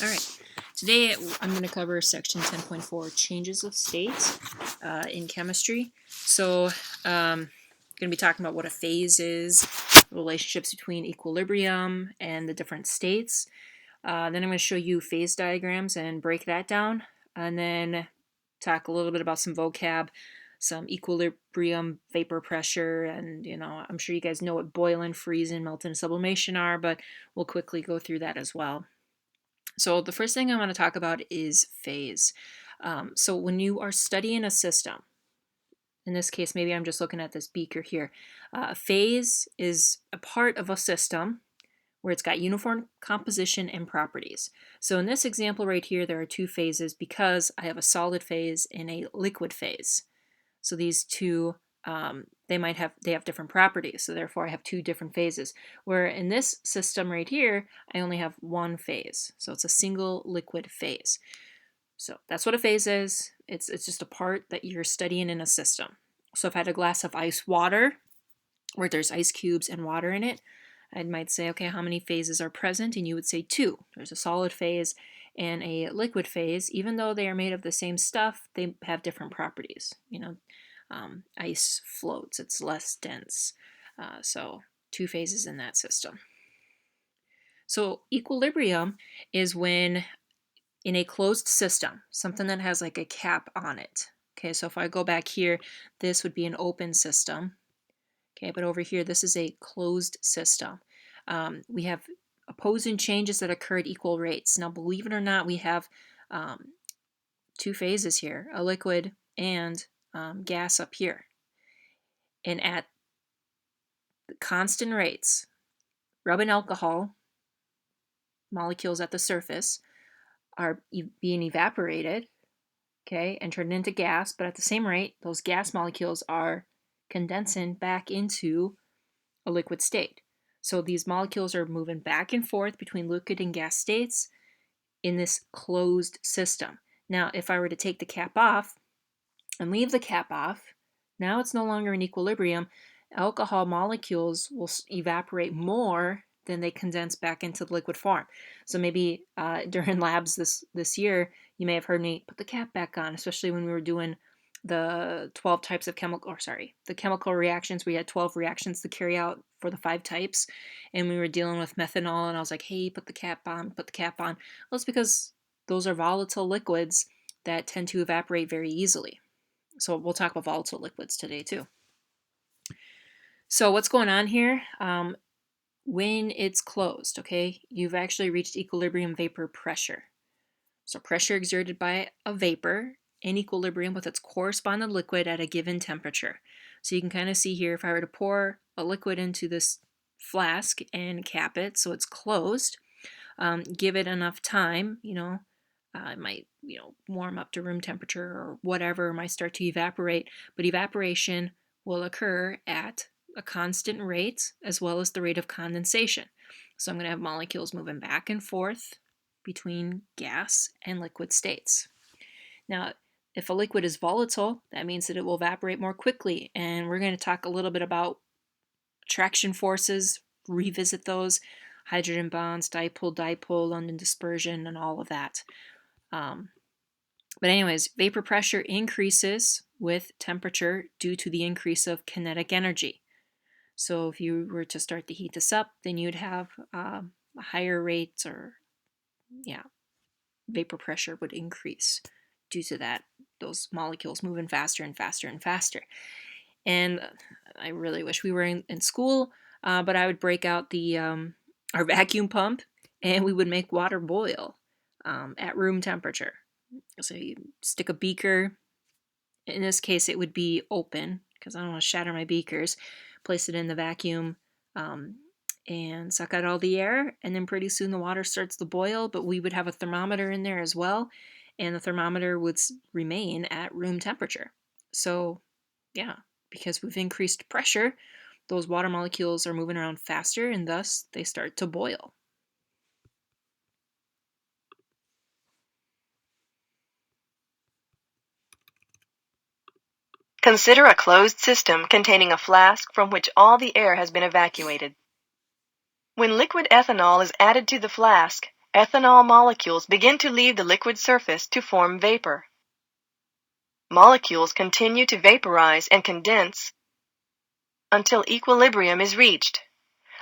All right, today I'm going to cover section 10.4, changes of state in chemistry. So I'm going to be talking about what a phase is, relationships between equilibrium and the different states. Then I'm going to show you phase diagrams and break that down, and then talk a little bit about some vocab, some equilibrium, vapor pressure, and I'm sure you guys know what boiling, freezing, melting, and sublimation are, but we'll quickly go through that as well. So the first thing I want to talk about is phase. So when you are studying a system, in this case, maybe I'm just looking at this beaker here. Phase is a part of a system where it's got uniform composition and properties. So in this example right here, there are two phases because I have a solid phase and a liquid phase. So these two, they have different properties. So therefore I have two different phases. Where in this system right here, I only have one phase. So it's a single liquid phase. So that's what a phase is. It's just a part that you're studying in a system. So if I had a glass of ice water where there's ice cubes and water in it, I might say, okay, how many phases are present? And you would say two. There's a solid phase and a liquid phase. Even though they are made of the same stuff, they have different properties. Ice floats, it's less dense. So two phases in that system. So equilibrium is when in a closed system, something that has like a cap on it. Okay, so if I go back here, this would be an open system. Okay, but over here, this is a closed system. We have opposing changes that occur at equal rates. Now, believe it or not, we have two phases here, a liquid and gas up here. And at constant rates, rubbing alcohol molecules at the surface are being evaporated, okay, and turned into gas, but at the same rate, those gas molecules are condensing back into a liquid state. So these molecules are moving back and forth between liquid and gas states in this closed system. Now, if I were to take the cap off and leave the cap off, now it's no longer in equilibrium. Alcohol molecules will evaporate more than they condense back into the liquid form. So maybe during labs this year, you may have heard me put the cap back on, especially when we were doing the 12 types of the chemical reactions. We had 12 reactions to carry out for the 5 types, and we were dealing with methanol, and I was like, hey, put the cap on. Well, it's because those are volatile liquids that tend to evaporate very easily. So we'll talk about volatile liquids today too. So what's going on here? When it's closed, okay, you've actually reached equilibrium vapor pressure. So pressure exerted by a vapor in equilibrium with its corresponding liquid at a given temperature. So you can kind of see here, if I were to pour a liquid into this flask and cap it so it's closed, give it enough time, it might, warm up to room temperature or whatever, it might start to evaporate, but evaporation will occur at a constant rate as well as the rate of condensation. So I'm going to have molecules moving back and forth between gas and liquid states. Now, if a liquid is volatile, that means that it will evaporate more quickly, and we're going to talk a little bit about attraction forces, revisit those, hydrogen bonds, dipole, London dispersion, and all of that. But anyways, vapor pressure increases with temperature due to the increase of kinetic energy. So if you were to start to heat this up, then you'd have higher rates, or vapor pressure would increase due to that, those molecules moving faster and faster and faster. And I really wish we were in school, but I would break out our vacuum pump, and we would make water boil at room temperature. So you stick a beaker, in this case it would be open because I don't want to shatter my beakers, place it in the vacuum and suck out all the air, and then pretty soon the water starts to boil, but we would have a thermometer in there as well, and the thermometer would remain at room temperature. So because we've increased pressure, those water molecules are moving around faster, and thus they start to boil. Consider a closed system containing a flask from which all the air has been evacuated. When liquid ethanol is added to the flask, ethanol molecules begin to leave the liquid surface to form vapor. Molecules continue to vaporize and condense until equilibrium is reached.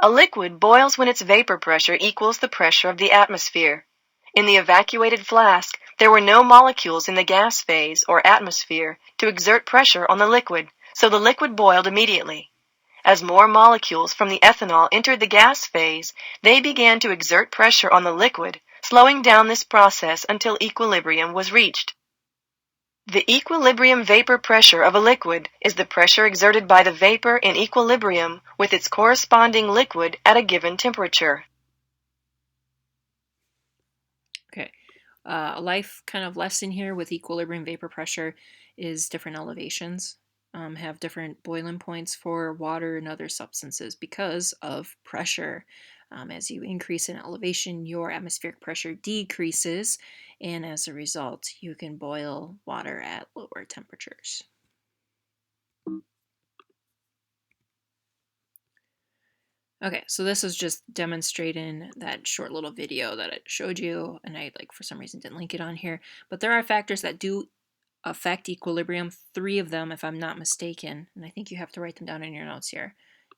A liquid boils when its vapor pressure equals the pressure of the atmosphere. In the evacuated flask, there were no molecules in the gas phase or atmosphere to exert pressure on the liquid, so the liquid boiled immediately. As more molecules from the ethanol entered the gas phase, they began to exert pressure on the liquid, slowing down this process until equilibrium was reached. The equilibrium vapor pressure of a liquid is the pressure exerted by the vapor in equilibrium with its corresponding liquid at a given temperature. Okay. A life kind of lesson here with equilibrium vapor pressure is different elevations have different boiling points for water and other substances because of pressure. As you increase in elevation, your atmospheric pressure decreases, and as a result, you can boil water at lower temperatures. Okay, so this is just demonstrating that short little video that I showed you, and I for some reason didn't link it on here. But there are factors that do affect equilibrium, 3 of them if I'm not mistaken, and I think you have to write them down in your notes here.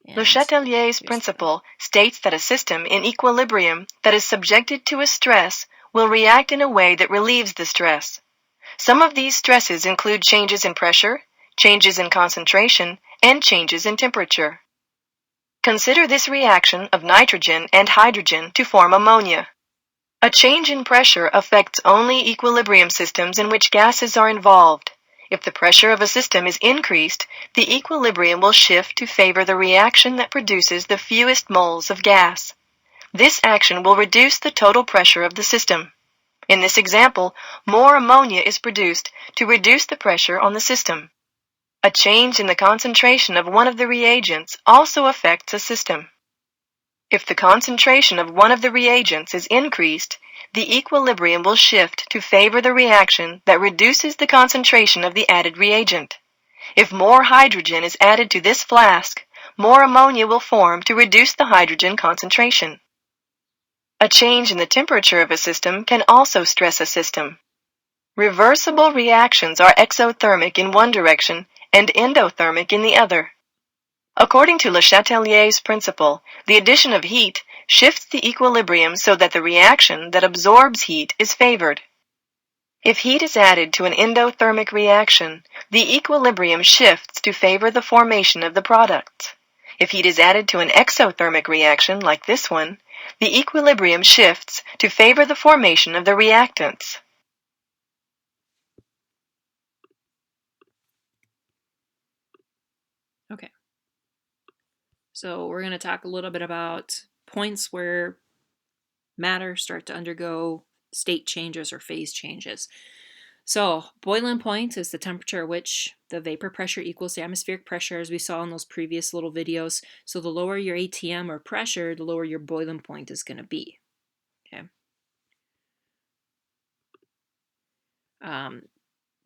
Le Chatelier's principle states that a system in equilibrium that is subjected to a stress will react in a way that relieves the stress. Some of these stresses include changes in pressure, changes in concentration, and changes in temperature. Consider this reaction of nitrogen and hydrogen to form ammonia. A change in pressure affects only equilibrium systems in which gases are involved. If the pressure of a system is increased, the equilibrium will shift to favor the reaction that produces the fewest moles of gas. This action will reduce the total pressure of the system. In this example, more ammonia is produced to reduce the pressure on the system. A change in the concentration of one of the reagents also affects a system. If the concentration of one of the reagents is increased, the equilibrium will shift to favor the reaction that reduces the concentration of the added reagent. If more hydrogen is added to this flask, more ammonia will form to reduce the hydrogen concentration. A change in the temperature of a system can also stress a system. Reversible reactions are exothermic in one direction and endothermic in the other. According to Le Chatelier's principle, the addition of heat shifts the equilibrium so that the reaction that absorbs heat is favored. If heat is added to an endothermic reaction, the equilibrium shifts to favor the formation of the products. If heat is added to an exothermic reaction, like this one, the equilibrium shifts to favor the formation of the reactants. Okay. So we're going to talk a little bit about points where matter start to undergo state changes or phase changes. So boiling point is the temperature at which the vapor pressure equals the atmospheric pressure, as we saw in those previous little videos. So the lower your ATM or pressure, the lower your boiling point is going to be. Okay.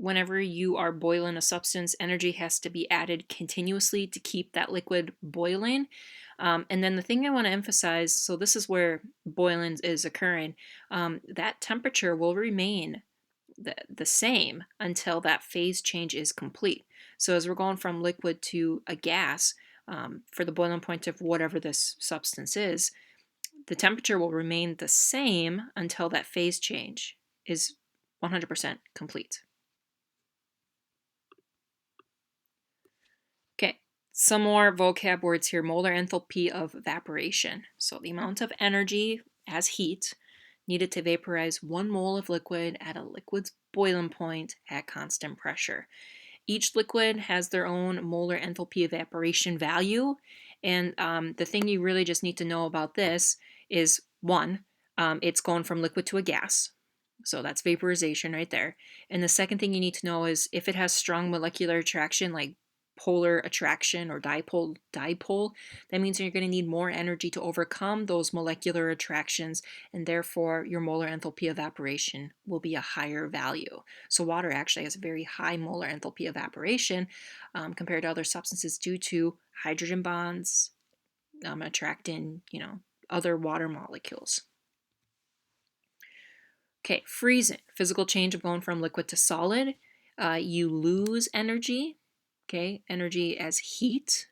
Whenever you are boiling a substance, energy has to be added continuously to keep that liquid boiling. And then the thing I want to emphasize, so this is where boiling is occurring, that temperature will remain the same until that phase change is complete. So as we're going from liquid to a gas, for the boiling point of whatever this substance is, the temperature will remain the same until that phase change is 100% complete. Okay, some more vocab words here. Molar enthalpy of evaporation. So the amount of energy as heat needed to vaporize 1 mole of liquid at a liquid's boiling point at constant pressure. Each liquid has their own molar enthalpy evaporation value, and the thing you really just need to know about this is, one, it's going from liquid to a gas. So that's vaporization right there. And the second thing you need to know is if it has strong molecular attraction, like polar attraction or dipole, that means you're going to need more energy to overcome those molecular attractions, and therefore your molar enthalpy evaporation will be a higher value. So water actually has a very high molar enthalpy evaporation compared to other substances due to hydrogen bonds attracting, other water molecules. Okay, freezing, physical change of going from liquid to solid. You lose energy, okay, energy as heat.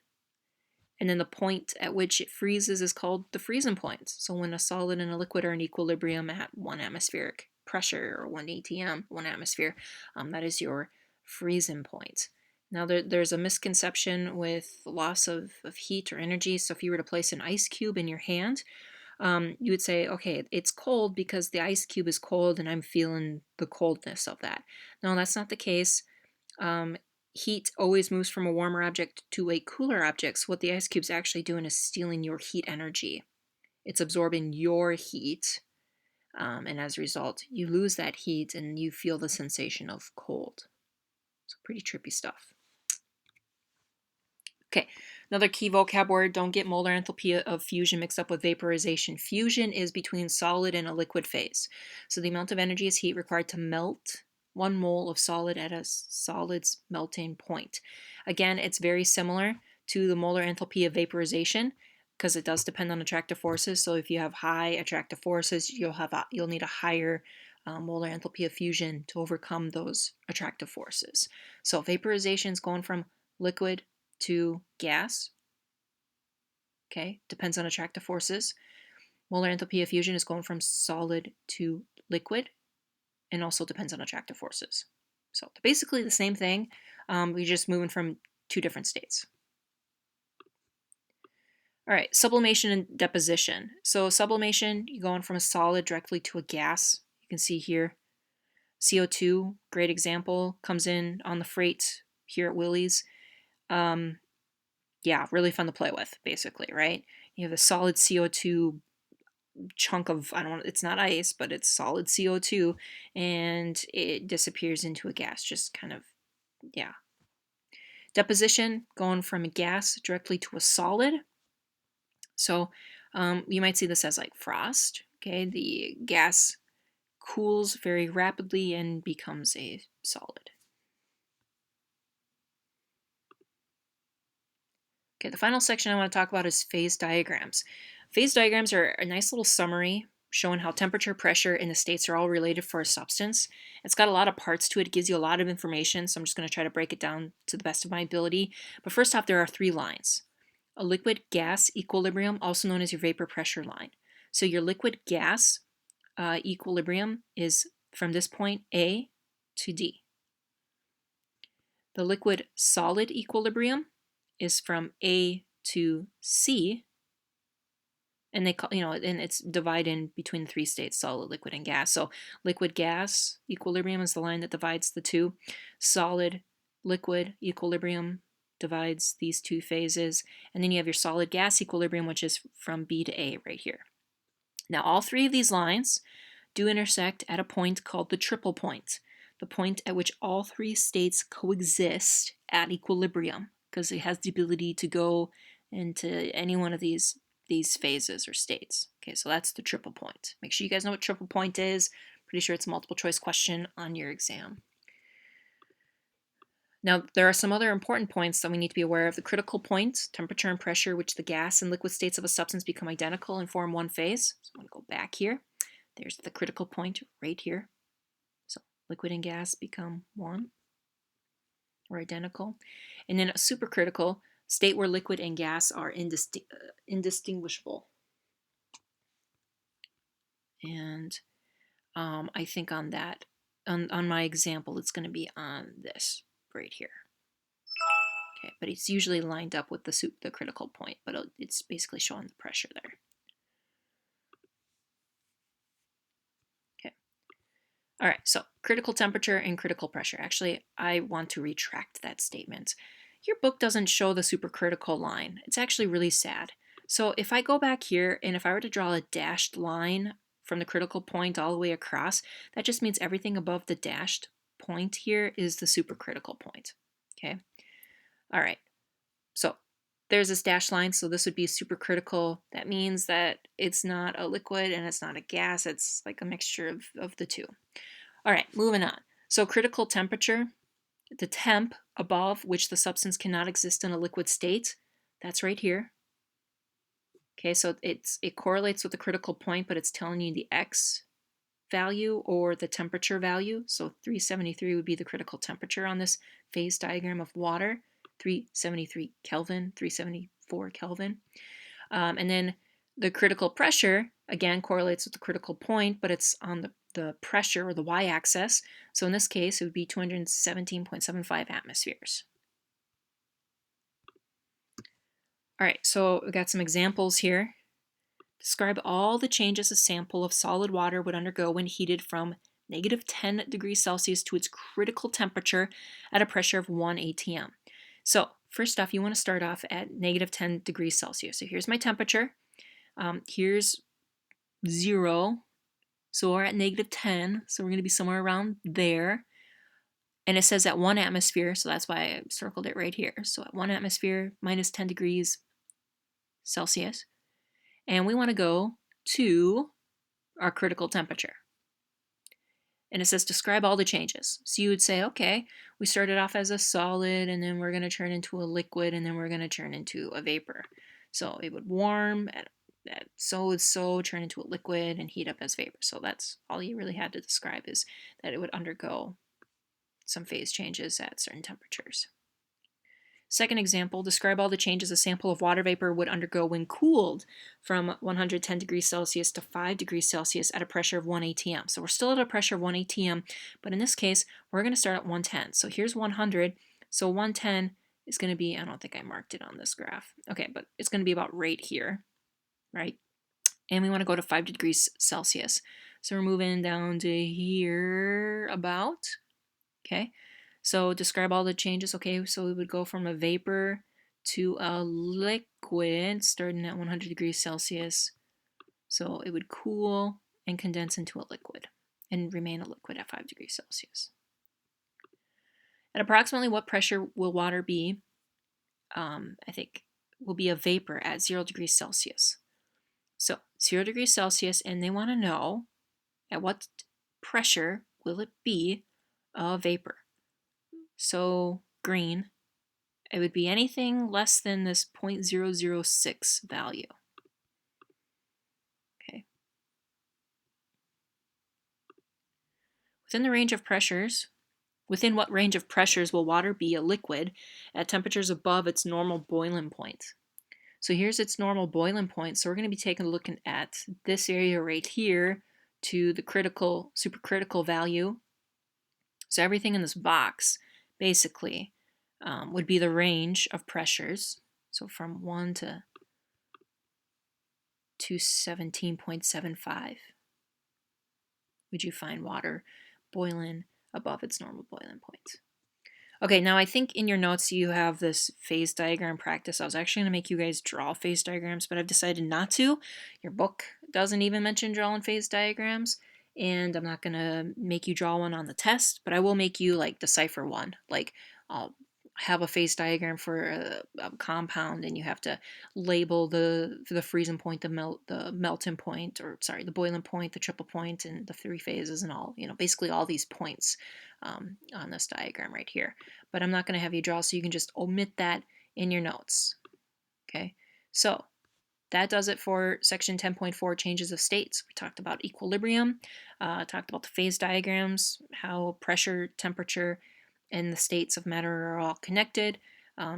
And then the point at which it freezes is called the freezing point. So when a solid and a liquid are in equilibrium at 1 atmospheric pressure or 1 atm, 1 atmosphere, that is your freezing point. Now there's a misconception with loss of heat or energy. So if you were to place an ice cube in your hand, you would say, okay, it's cold because the ice cube is cold and I'm feeling the coldness of that. No, that's not the case. Um, Heat always moves from a warmer object to a cooler object. So what the ice cube's actually doing is stealing your heat energy. It's absorbing your heat, and as a result, you lose that heat and you feel the sensation of cold. So pretty trippy stuff. Okay, another key vocab word, don't get molar enthalpy of fusion mixed up with vaporization. Fusion is between solid and a liquid phase. So the amount of energy is heat required to melt 1 mole of solid at a solid's melting point. Again, it's very similar to the molar enthalpy of vaporization because it does depend on attractive forces. So if you have high attractive forces, you'll need a higher molar enthalpy of fusion to overcome those attractive forces. So vaporization is going from liquid to gas. Okay, depends on attractive forces. Molar enthalpy of fusion is going from solid to liquid and also depends on attractive forces. So they're basically the same thing. We're just moving from 2 different states. All right, sublimation and deposition. So sublimation, you're going from a solid directly to a gas. You can see here, CO2, great example, comes in on the freight here at Willys. Yeah, really fun to play with, basically, right? You have a solid CO2 chunk of, I don't want, it's not ice, but it's solid CO2, and it disappears into a gas, just kind of, yeah. Deposition, going from a gas directly to a solid. So you might see this as like frost, okay? The gas cools very rapidly and becomes a solid. Okay, the final section I want to talk about is phase diagrams. Phase diagrams are a nice little summary showing how temperature, pressure, and the states are all related for a substance. It's got a lot of parts to it. It gives you a lot of information, so I'm just going to try to break it down to the best of my ability. But first off, there are 3 lines. A liquid-gas equilibrium, also known as your vapor pressure line. So your liquid-gas equilibrium is from this point A to D. The liquid-solid equilibrium is from A to C, and they call, and it's divided between 3 states: solid, liquid, and gas. So liquid gas equilibrium is the line that divides the 2. Solid liquid equilibrium divides these 2 phases, and then you have your solid gas equilibrium, which is from B to A right here. Now all 3 of these lines do intersect at a point called the triple point, the point at which all 3 states coexist at equilibrium, because it has the ability to go into any one of these phases or states. Okay, so that's the triple point. Make sure you guys know what triple point is. Pretty sure it's a multiple choice question on your exam. Now, there are some other important points that we need to be aware of. The critical point, temperature and pressure, which the gas and liquid states of a substance become identical and form one phase. So I'm going to go back here. There's the critical point right here. So liquid and gas become one or identical. And then a supercritical state where liquid and gas are indistinguishable. And I think on that, on my example, it's going to be on this right here. Okay, but it's usually lined up with the critical point, but it's basically showing the pressure there. Okay. All right, so critical temperature and critical pressure. Actually, I want to retract that statement. Your book doesn't show the supercritical line. It's actually really sad. So if I go back here and if I were to draw a dashed line from the critical point all the way across, that just means everything above the dashed point here is the supercritical point. Okay. All right. So there's this dashed line, so this would be supercritical. That means that it's not a liquid and it's not a gas. It's like a mixture of the 2. All right, moving on. So critical temperature, the temp above which the substance cannot exist in a liquid state, that's right here. Okay, so it correlates with the critical point, but it's telling you the X value or the temperature value. So 373 would be the critical temperature on this phase diagram of water. 373 Kelvin, 374 Kelvin. And then the critical pressure, again, correlates with the critical point, but it's on the pressure or the y-axis. So in this case, it would be 217.75 atmospheres. All right, so we've got some examples here. Describe all the changes a sample of solid water would undergo when heated from -10 degrees Celsius to its critical temperature at a pressure of 1 atm. So first off, you want to start off at -10 degrees Celsius. So here's my temperature. Here's 0. So we're at -10. So we're going to be somewhere around there. And it says at 1 atmosphere, so that's why I circled it right here. So at 1 atmosphere, -10 degrees Celsius. And we want to go to our critical temperature. And it says describe all the changes. So you would say, okay, we started off as a solid, and then we're going to turn into a liquid, and then we're going to turn into a vapor. So it would warm at so turn into a liquid and heat up as vapor. So that's all you really had to describe, is that it would undergo some phase changes at certain temperatures. Second example, describe all the changes a sample of water vapor would undergo when cooled from 110 degrees Celsius to 5 degrees Celsius at a pressure of 1 atm. So we're still at a pressure of 1 atm, but in this case, we're going to start at 110. So here's 100. So 110 is going to be, I don't think I marked it on this graph. Okay, but it's going to be about right here, right? And we want to go to 5 degrees Celsius. So we're moving down to here about, okay? So describe all the changes. Okay, so we would go from a vapor to a liquid starting at 100 degrees Celsius. So it would cool and condense into a liquid and remain a liquid at 5 degrees Celsius. At approximately what pressure will water be? I think will be a vapor at 0 degrees Celsius. So 0 degrees Celsius, and they want to know at what pressure will it be a vapor. So green, it would be anything less than this 0.006 value. Okay. Within what range of pressures will water be a liquid at temperatures above its normal boiling point? So here's its normal boiling point. So we're going to be taking a look at this area right here to the critical, supercritical value. So everything in this box basically would be the range of pressures. So from 1 to 217.75 would you find water boiling above its normal boiling point. Okay, now I think in your notes you have this phase diagram practice. I was actually going to make you guys draw phase diagrams, but I've decided not to. Your book doesn't even mention drawing phase diagrams, and I'm not going to make you draw one on the test, but I will make you like decipher one. Like I'll have a phase diagram for a compound, and you have to label the freezing point, the melting point, or sorry, the boiling point, the triple point, and the 3 phases, and all, basically all these points on this diagram right here. But I'm not going to have you draw, so you can just omit that in your notes. Okay, so that does it for section 10.4, changes of states. We talked about equilibrium, talked about the phase diagrams, how pressure, temperature, and the states of matter are all connected.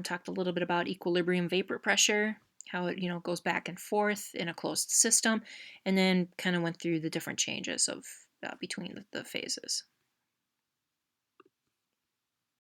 Talked a little bit about equilibrium vapor pressure, how it goes back and forth in a closed system, and then kind of went through the different changes of between the phases.